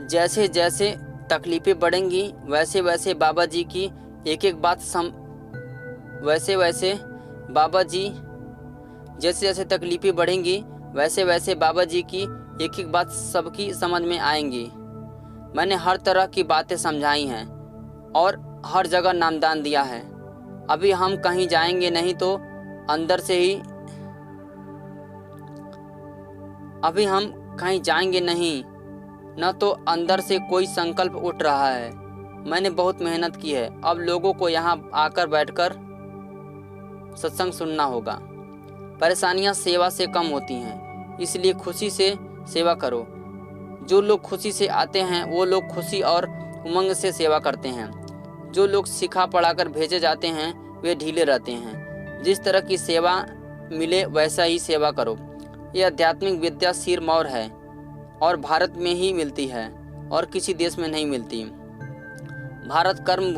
जैसे जैसे तकलीफ़ें बढ़ेंगी वैसे वैसे बाबा जी की एक एक बात वैसे वैसे बाबा जी जैसे जैसे तकलीफ़ें बढ़ेंगी वैसे वैसे बाबा जी की एक एक बात सबकी समझ में आएंगी। मैंने हर तरह की बातें समझाई हैं और हर जगह नामदान दिया है। अभी हम कहीं जाएंगे नहीं तो अंदर से ही अभी हम कहीं जाएंगे नहीं न तो अंदर से कोई संकल्प उठ रहा है। मैंने बहुत मेहनत की है। अब लोगों को यहाँ आकर बैठकर सत्संग सुनना होगा। परेशानियाँ सेवा से कम होती हैं, इसलिए खुशी से सेवा करो। जो लोग खुशी से आते हैं वो लोग खुशी और उमंग से सेवा करते हैं। जो लोग सिखा पढ़ाकर भेजे जाते हैं वे ढीले रहते हैं। जिस तरह की सेवा मिले वैसा ही सेवा करो। यह आध्यात्मिक विद्या सिरमौर है और भारत में ही मिलती है और किसी देश में नहीं मिलती। भारत कर्म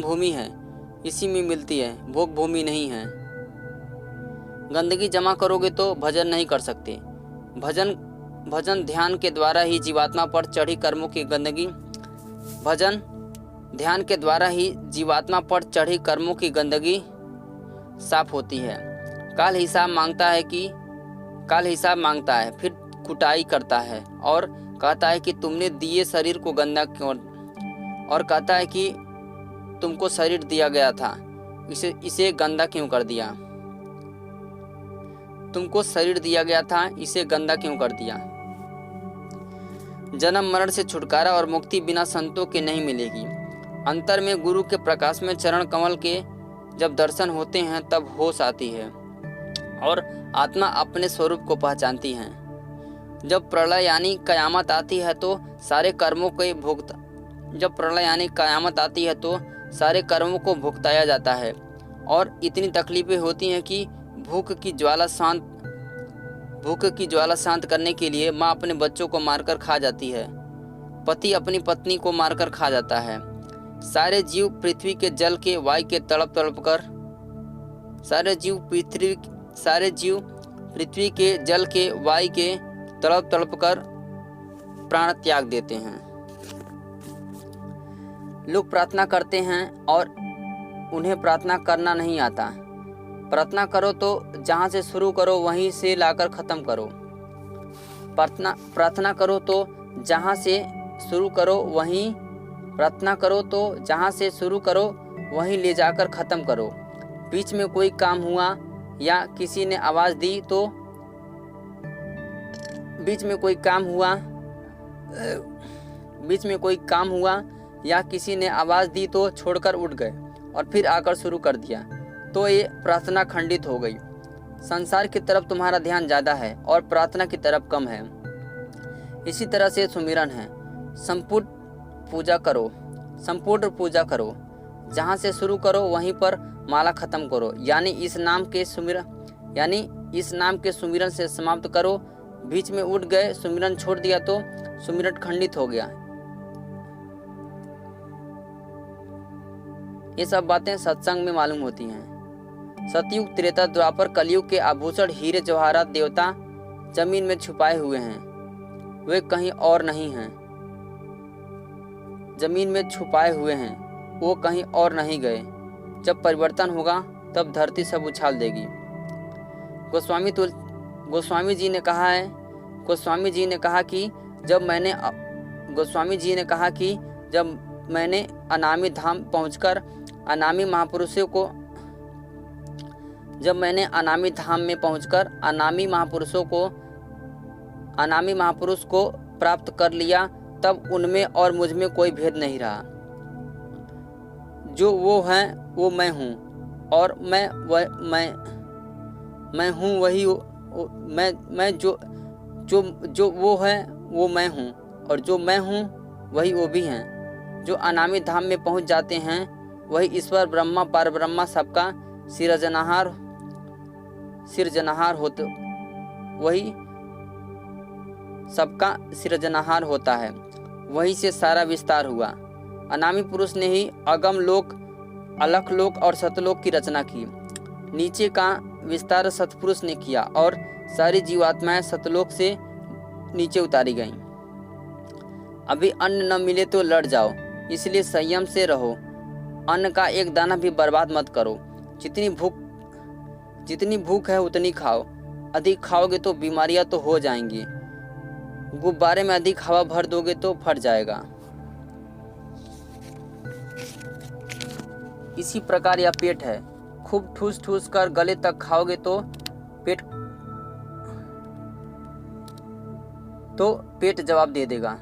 भूमि है, इसी में मिलती है, भोग भूमि नहीं है। गंदगी जमा करोगे तो भजन नहीं कर सकते। भजन ध्यान के द्वारा ही जीवात्मा पर चढ़ी कर्मों की गंदगी भजन ध्यान के द्वारा ही जीवात्मा पर चढ़ी कर्मों की गंदगी साफ होती है। काल हिसाब मांगता है, फिर कुटाई करता है और कहता है कि तुमने दिए शरीर को गंदा क्यों, और कहता है कि तुमको शरीर दिया गया था, इसे गंदा क्यों कर दिया। तुमको शरीर दिया गया था, इसे गंदा क्यों कर दिया। जन्म मरण से छुटकारा और मुक्ति बिना संतों के नहीं मिलेगी। अंतर में गुरु के प्रकाश में चरण कमल के जब दर्शन होते हैं तब होश आती है और आत्मा अपने स्वरूप को पहचानती है। जब प्रलय यानी कयामत आती है तो सारे कर्मों को भुगताया जाता है और इतनी तकलीफें होती हैं कि भूख की ज्वाला शांत करने के लिए माँ अपने बच्चों को मारकर खा जाती है, पति अपनी पत्नी को मारकर खा जाता है। सारे जीव पृथ्वी के जल के वायु के तड़प तड़प कर प्राण त्याग देते हैं। लोग प्रार्थना करते हैं और उन्हें प्रार्थना करना नहीं आता। प्रार्थना करो तो जहाँ से शुरू करो वहीं से लाकर ख़त्म करो। प्रार्थना करो तो जहाँ से शुरू करो वहीं ले जाकर ख़त्म करो। बीच में कोई काम हुआ या किसी ने आवाज़ दी तो छोड़कर उठ गए और फिर आकर शुरू कर दिया तो ये प्रार्थना खंडित हो गई। संसार की तरफ तुम्हारा ध्यान ज़्यादा है और प्रार्थना की तरफ कम है। इसी तरह से सुमिरन है। संपूर्ण पूजा करो। जहाँ से शुरू करो वहीं पर माला खत्म करो, यानी इस नाम के सुमिरन से समाप्त करो। बीच में उठ गए, सुमिरन छोड़ दिया तो सुमिरन खंडित हो गया। ये सब बातें सत्संग में मालूम होती हैं। सतयुग, त्रेता, द्वापर, कलयुग के आभूषण हीरे जवाहरात देवता जमीन में छुपाए हुए हैं, वे कहीं और नहीं हैं। जमीन में छुपाए हुए हैं, वो कहीं और नहीं गए। जब परिवर्तन होगा तब धरती सब उछाल देगी। गोस्वामी जी ने कहा कि जब मैंने अनामी धाम पहुंचकर अनामी महापुरुष को प्राप्त कर लिया तब उनमें और मुझ में कोई भेद नहीं रहा। जो वो हैं वो मैं हूँ और मैं हूँ वही मैं जो वो है वो मैं हूँ और जो मैं हूँ वही वो भी हैं। जो अनामी धाम में पहुँच जाते हैं वही ईश्वर ब्रह्मा पार ब्रह्मा सबका सिरजनहार होता है। वहीं से सारा विस्तार हुआ। अनामी पुरुष ने ही अगम लोक, अलख लोक और सतलोक की रचना की। नीचे का विस्तार सतपुरुष ने किया और सारी जीवात्माएं सतलोक से नीचे उतारी गईं। अभी अन्न न मिले तो लड़ जाओ, इसलिए संयम से रहो। अन्न का एक दाना भी बर्बाद मत करो। जितनी भूख है उतनी खाओ। अधिक खाओगे तो बीमारियां तो हो जाएंगी। गुब्बारे में अधिक हवा भर दोगे तो फट जाएगा। इसी प्रकार यह पेट है। खूब ठूस ठूस कर गले तक खाओगे तो पेट जवाब दे देगा।